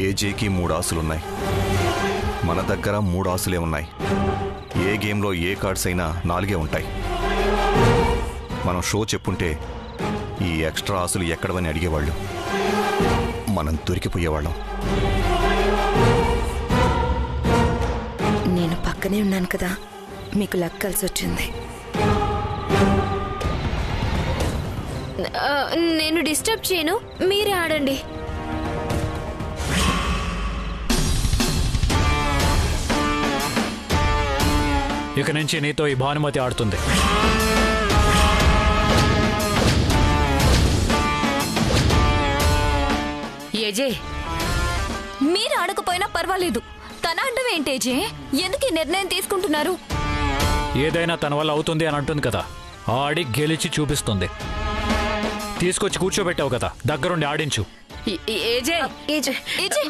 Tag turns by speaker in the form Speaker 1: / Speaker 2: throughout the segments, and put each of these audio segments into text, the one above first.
Speaker 1: ఏజేకి 3 ఆశలున్నాయి. మన దగ్గర 3 ఆశలే ఉన్నాయి. ఏ గేమ్లో ఏ కార్డ్స్ అయినా 4 ఉంటాయి. మనం షో చెప్పుంటే ఈ ఎక్స్ట్రా ఆశలు ఎక్కడవని అడిగేవాళ్ళు. మనం దొరికిపోయేవాళ్ళం.
Speaker 2: నేను పక్కనే ఉన్నాను కదా, మీకు లక్ కలిసి వచ్చింది.
Speaker 3: నేను డిస్టర్బ్ చేయను, మీరే ఆడండి.
Speaker 4: ఇక నుంచి నీతో ఈ భానుమతి ఆడుతుంది.
Speaker 3: ఏజే, మీరు ఆడకపోయినా పర్వాలేదు, తన అడ్డం ఏంటేజే? ఎందుకు ఈ నిర్ణయం తీసుకుంటున్నారు?
Speaker 4: ఏదైనా తన వల్ల అవుతుంది అని అంటుంది కదా, ఆడి గెలిచి చూపిస్తుంది. తీసుకొచ్చి కూర్చోబెట్టావు కదా, దగ్గరుండి ఆడించు.
Speaker 3: ఏజే ఏజే ఏజే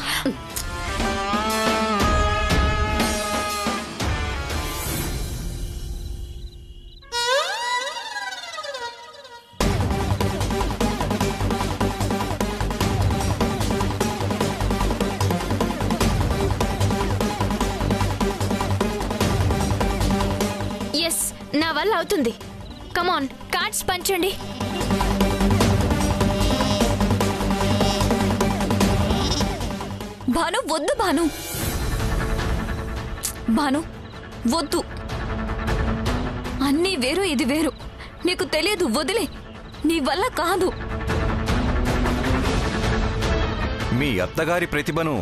Speaker 3: ఎస్, నా వల్ల అవుతుంది. కమాన్, కార్డ్స్ పంచండి. భాను, వద్దు భాను. భాను, వద్దు. అన్నీ వేరు, ఇది వేరు. నీకు తెలియదు, వదిలే. నీ వల్ల కాదు.
Speaker 1: మీ అత్తగారి ప్రతిభను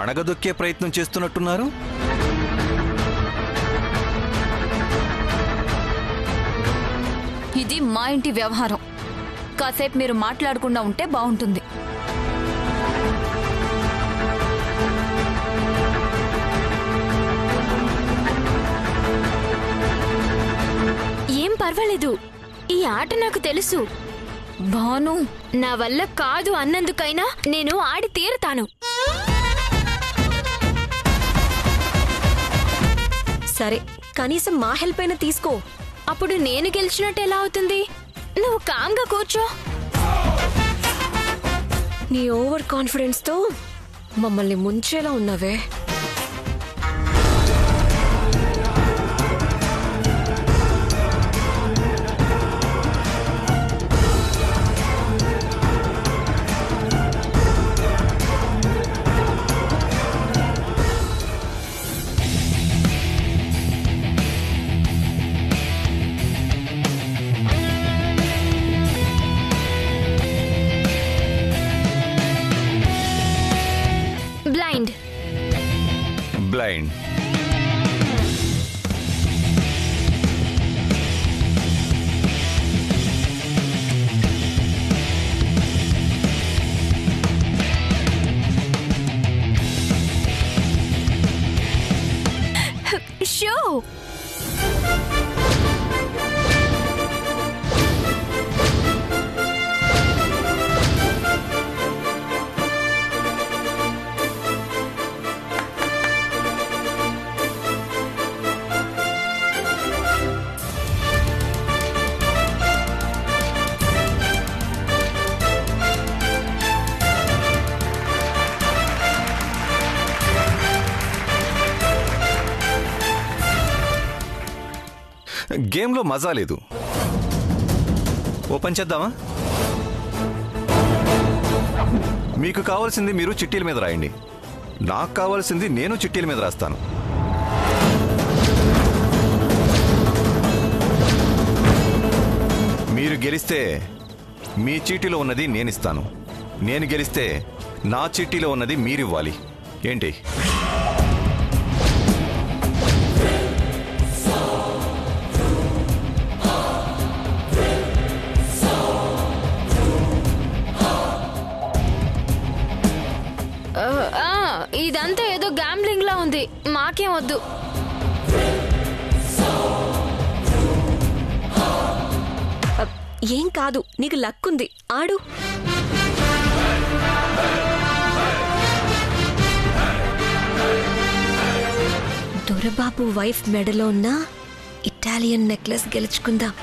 Speaker 1: అణగదొక్కే ప్రయత్నం చేస్తున్నట్టున్నారు.
Speaker 3: ఇది మా ఇంటి వ్యవహారం. కాసేపు మీరు మాట్లాడకుండా ఉంటే బాగుంటుంది. ఏం పర్వాలేదు, ఈ ఆట నాకు తెలుసు. భాను, నా వల్ల కాదు అన్నందుకైనా నేను ఆడి తీరుతాను.
Speaker 2: సరే, కనీసం మా హెల్ప్ అయినా తీసుకో.
Speaker 3: అప్పుడు నేను గెలిచినట్టు ఎలా అవుతుంది? నువ్వు కామ్గా కూర్చో.
Speaker 2: నీ ఓవర్ కాన్ఫిడెన్స్ తో మమ్మల్ని ముంచేలా ఉన్నావే.
Speaker 3: బ్లైండ్.
Speaker 1: బ్లైండ్.
Speaker 3: షో.
Speaker 1: గేమ్లో మజా లేదు. ఓపెన్ చేద్దామా? మీకు కావాల్సింది మీరు చిట్టీల మీద రాయండి. నాకు కావాల్సింది నేను చిట్టీల మీద రాస్తాను. మీరు గెలిస్తే మీ చీటీలో ఉన్నది నేనిస్తాను. నేను గెలిస్తే నా చీటీలో ఉన్నది మీరివ్వాలి. ఏంటి?
Speaker 3: ఇదంతా ఏదో గ్యాంబ్లింగ్ లా ఉంది. మాకేం వద్దు.
Speaker 2: ఏం కాదు, నీకు లక్ ఉంది, ఆడు. దొరబాబు వైఫ్ మెడలో ఉన్న ఇటాలియన్ నెక్లెస్ గెలుచుకుందాం.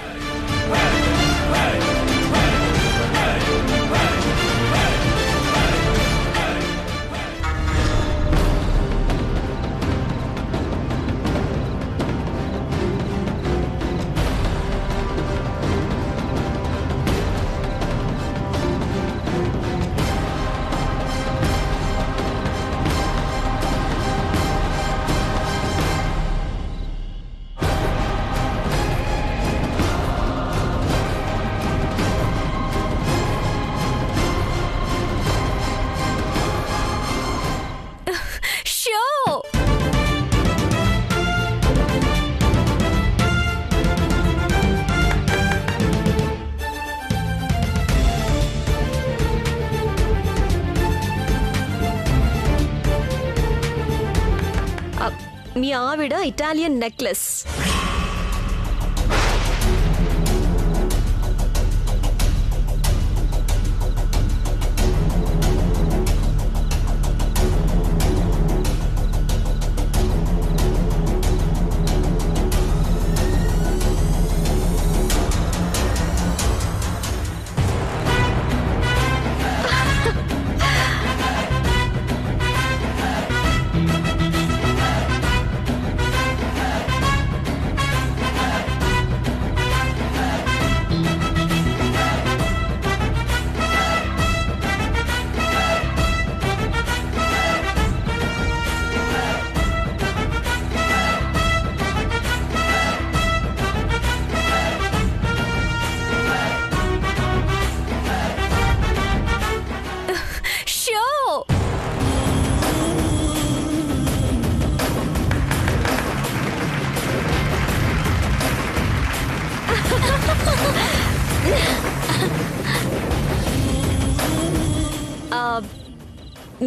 Speaker 2: మీ ఆవిడ ఇటాలియన్ నెక్లెస్.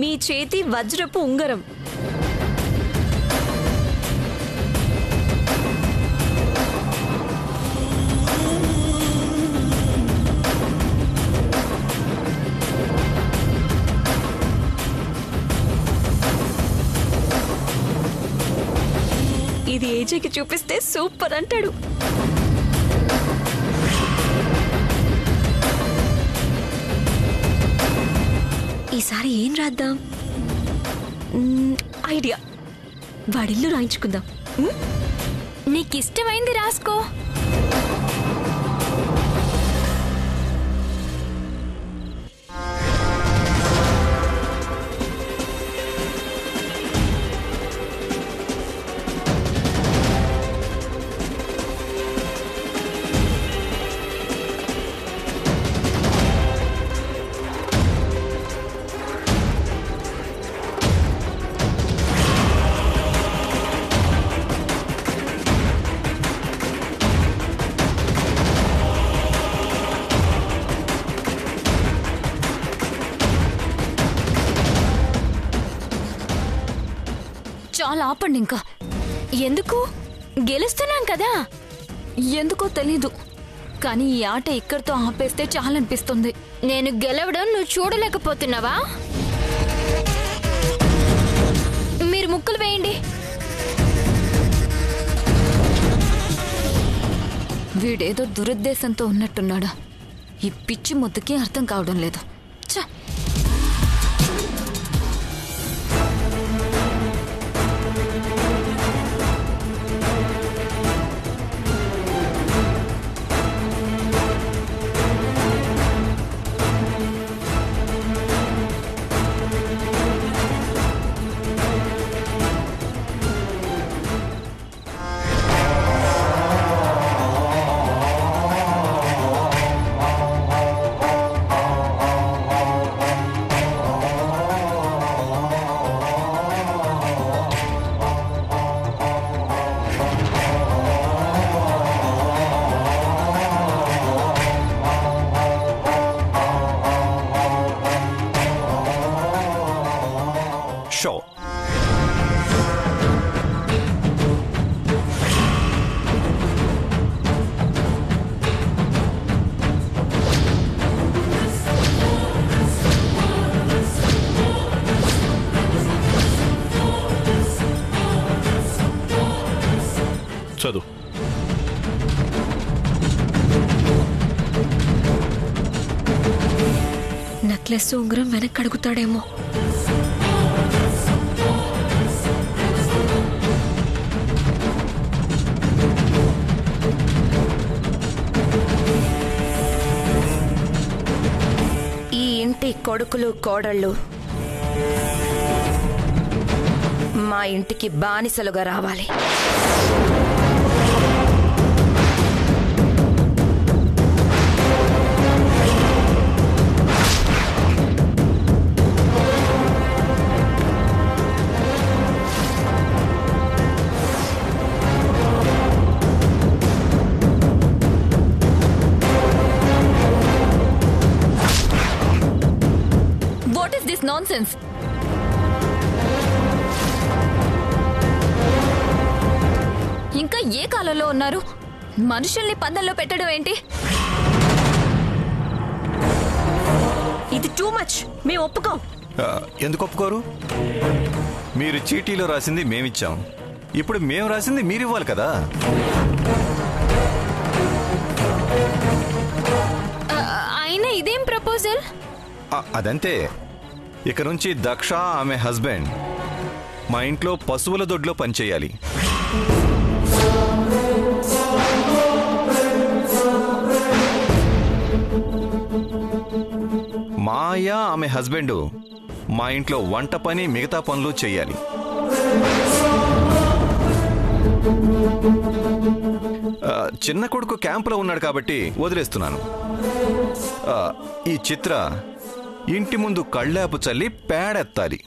Speaker 2: మీ చేతి వజ్రపు ఉంగరం. ఇది ఏజేకి చూపిస్తే సూపర్ అంటాడు. ఈసారి ఏం రాద్దాం? ఐడియా, వాడిల్లు రాయించుకుందాం.
Speaker 3: నీకిష్టమైంది రాసుకో. చాలా ఆపండి ఇంకా. ఎందుకు? గెలుస్తున్నాం కదా. ఎందుకో తెలీదు, కానీ ఈ ఆట ఇక్కడితో ఆపేస్తే చాలనిపిస్తుంది. నేను గెలవడం నువ్వు చూడలేకపోతున్నావా? మీరు ముక్కులు వేయండి. వీడేదో దురుద్దేశంతో ఉన్నట్టున్నాడా? ఈ పిచ్చి ముద్దుకి అర్థం కావడం లేదు. ఛ!
Speaker 1: షో. చదువు.
Speaker 2: నెక్లెస్ ఉంగరం వెనక్కి అడుగుతాడేమో.
Speaker 5: ఈ ఇంటి కొడుకులు కోడళ్ళు మా ఇంటికి బానిసలుగా రావాలి.
Speaker 3: What is this nonsense? ఇంకా ఏ కాలంలో ఉన్నారు? మనుషుల్ని పందెంలో పెట్టడం ఏంటి?
Speaker 2: ఇది టూ మచ్. మేము ఒప్పుకోం.
Speaker 1: ఎందుకు ఒప్పుకోరు? మీరు చీటీలో రాసింది మేమిచ్చాం, ఇప్పుడు మేము రాసింది మీరు ఇవ్వాలి కదా.
Speaker 3: అయినా ఇదేం ప్రపోజల్?
Speaker 1: అదంతే. ఇక నుంచి దక్ష ఆమె హస్బెండ్ మా ఇంట్లో పశువుల దొడ్లో పనిచేయాలి. మాయ ఆమె హస్బెండ్ మా ఇంట్లో వంట పని మిగతా పనులు చేయాలి. చిన్న కొడుకు క్యాంపులో ఉన్నాడు కాబట్టి వదిలేస్తున్నాను. ఈ చిత్ర ఇంటి ముందు కళ్ళాపు చల్లి పేడెత్తాలి.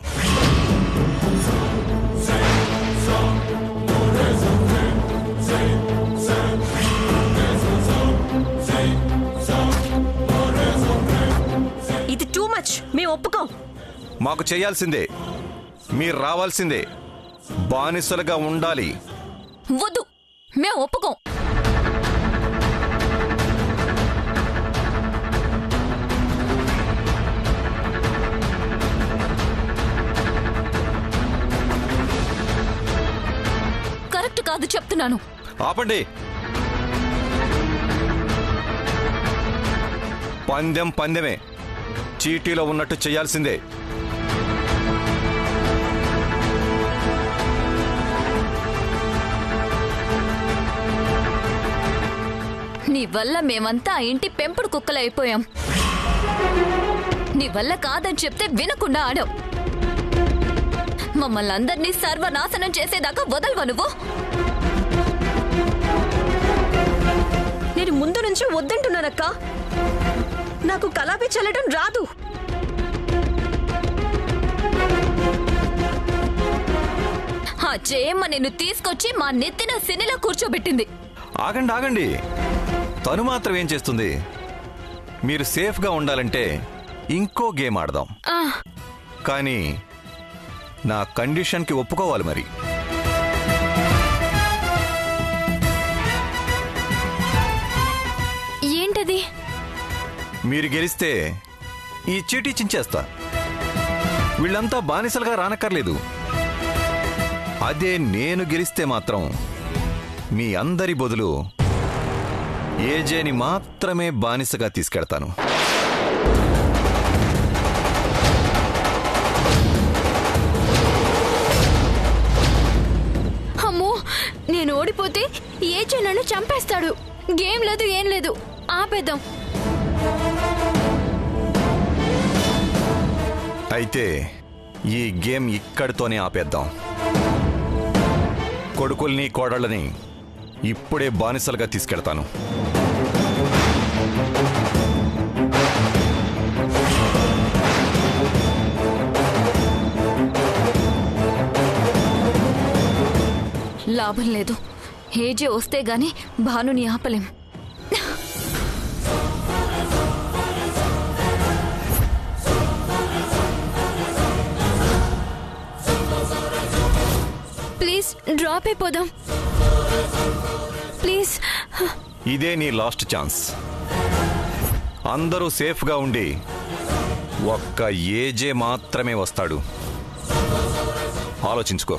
Speaker 2: ఇది టూ మచ్. మేము ఒప్పుకోం.
Speaker 1: మాకు చేయాల్సిందే, మీరు రావాల్సిందే, బానిసలుగా ఉండాలి.
Speaker 3: వద్దు, మేము ఒప్పుకోం. కరెక్ట్ కాదు చెప్తున్నాను.
Speaker 1: ఆపండి. పందెం పందెమే, చీటీలో ఉన్నట్టు చేయాల్సిందే.
Speaker 3: నీ వల్ల మేమంతా ఆ ఇంటి పెంపుడు కుక్కలైపోయాం. నీ వల్ల కాదని చెప్తే వినకుండా ఆడాం. మమ్మల్ని అందరినీ సర్వనాశనం చేసేదాకా వదలవా నువ్వు?
Speaker 2: నేను ముందు నుంచి వద్దంటున్నానక్క. నాకు కలాపి చల్లడం రాదు.
Speaker 3: ఆ జయమ్మ నిన్ను తీసుకొచ్చి మా నెత్తిన సినిలా కూర్చోబెట్టింది.
Speaker 1: ఆగండి ఆగండి. తను మాత్రం ఏం చేస్తుంది? మీరు సేఫ్గా ఉండాలంటే ఇంకో గేమ్ ఆడదాం. కానీ నా కండిషన్కి ఒప్పుకోవాలి. మరి
Speaker 3: ఏంటది?
Speaker 1: మీరు గెలిస్తే ఈ చీటీ చించేస్తా. వీళ్ళంతా బానిసలుగా రానక్కర్లేదు. అదే నేను గెలిస్తే మాత్రం మీ అందరి బదులు ఏజేని మాత్రమే బానిసగా తీసుకెళ్తాను.
Speaker 3: అమ్మో, నేను ఓడిపోతే ఏజే నన్ను చంపేస్తాడు. గేమ్ లేదు, ఏం లేదు. ఆపేద్దాం.
Speaker 1: అయితే ఈ గేమ్ ఇక్కడితోనే ఆపేద్దాం. కొడుకుల్ని కోడళ్ళని ఇప్పుడే బానిసలుగా తీసుకెళ్తాను.
Speaker 3: లాభం లేదు. ఏజే వస్తే గాని భానుని ఆపలేం. ప్లీజ్ డ్రాప్ అయిపోదాం. ప్లీజ్.
Speaker 1: ఇదే నీ లాస్ట్ ఛాన్స్. అందరూ సేఫ్గా ఉండి ఒక్క ఏజే మాత్రమే వస్తాడు. ఆలోచించుకో.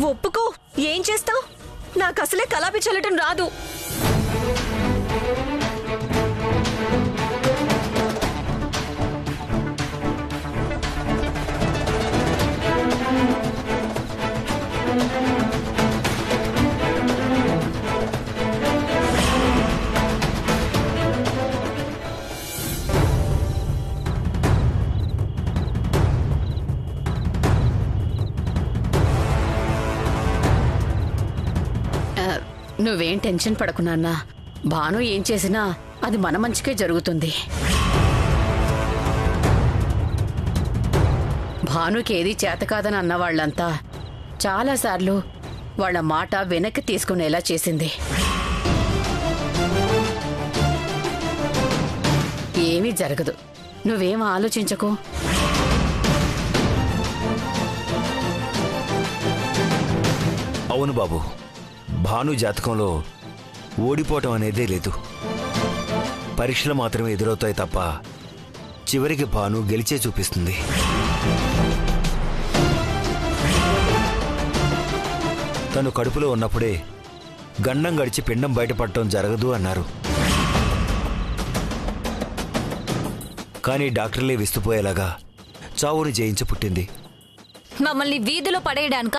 Speaker 2: ఒప్పుకో. ఏం చేస్తావు? నాకు అసలే కలాపి చల్లటం రాదు.
Speaker 6: నువ్వేం టెన్షన్ పడకు నాన్నా. భాను ఏం చేసినా అది మన మంచికే జరుగుతుంది. భానుకి ఏది చేత కాదని అన్నవాళ్లంతా చాలాసార్లు వాళ్ళ మాట వెనక్కి తీసుకునేలా చేసింది. ఏమీ జరగదు. నువ్వేం ఆలోచించకు.
Speaker 7: అవును బాబు, భాను జాతకంలో ఓడిపోవటం అనేదే లేదు. పరీక్షలు మాత్రమే ఎదురవుతాయి తప్ప చివరికి భాను గెలిచే చూపిస్తుంది. తను కడుపులో ఉన్నప్పుడే గండం గడిచి పిండం బయటపడటం జరగదు అన్నారు. కానీ డాక్టర్లే విస్తుపోయేలాగా చావుని జయించి పుట్టింది.
Speaker 3: మమ్మల్ని వీధిలో పడేయడానిక?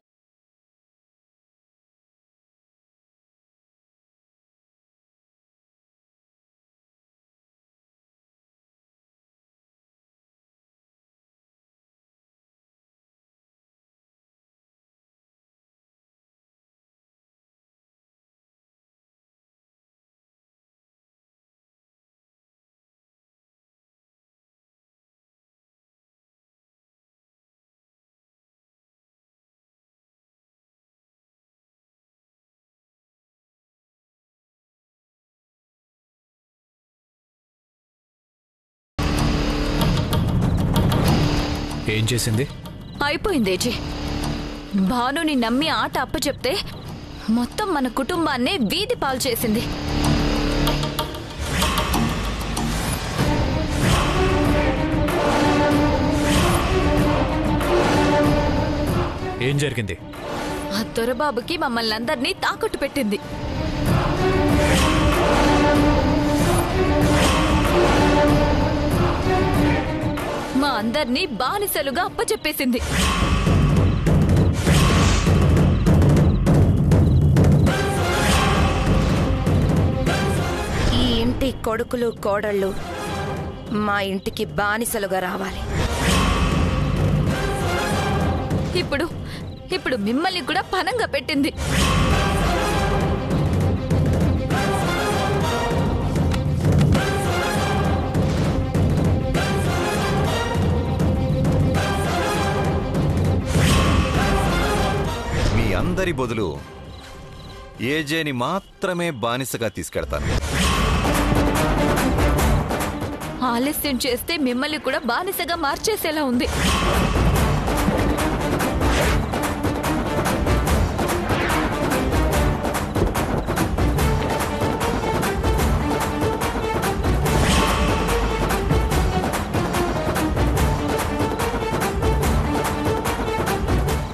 Speaker 4: ఏం చేసింది?
Speaker 3: అయిపోయింది ఏజీ. భానుని నమ్మి ఆట అప్పచెప్తే మొత్తం మన కుటుంబాన్నే వీధి పాలు చేసింది.
Speaker 4: ఏం జరిగింది?
Speaker 3: ఆ దొరబాబుకి మమ్మల్ని అందరినీ తాకట్టు పెట్టింది. మా అందర్నీ బానిసలుగా అప్పచెప్పేసింది.
Speaker 5: ఈ ఇంటి కొడుకులు కోడళ్ళు మా ఇంటికి బానిసలుగా రావాలి.
Speaker 3: ఇప్పుడు మిమ్మల్ని కూడా పనంగా పెట్టింది.
Speaker 1: మీ అందరి బదులు ఏజేని మాత్రమే బానిసగా తీసుకెడతాను.
Speaker 3: ఆలస్యం చేస్తే మిమ్మల్ని కూడా బానిసగా మార్చేసేలా ఉంది.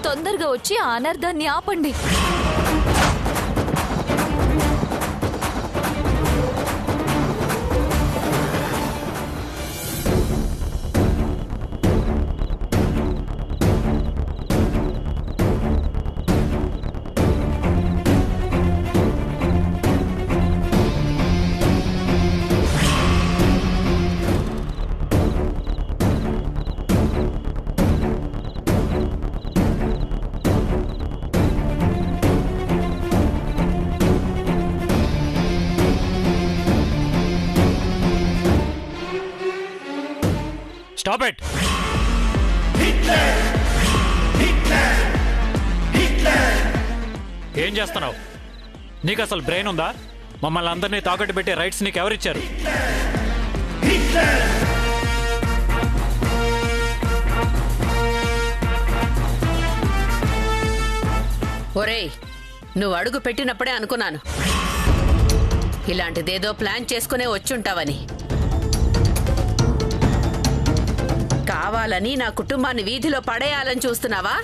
Speaker 3: తొందరగా వచ్చి ఆ అనర్థాన్ని ఆపండి.
Speaker 4: Stop it! ఏం చేస్తున్నావు? నీకు అసలు బ్రెయిన్ ఉందా? మమ్మల్ని అందరినీ తాకట్టు పెట్టే రైట్స్ నీకు ఎవరిచ్చారు?
Speaker 6: ఒరేయ్, నువ్వు అడుగు పెట్టినప్పుడే అనుకున్నాను ఇలాంటిదేదో ప్లాన్ చేసుకునే వచ్చుంటావని. కావాలని నా కుటుంబాన్ని వీధిలో పడేయాలని చూస్తున్నావా?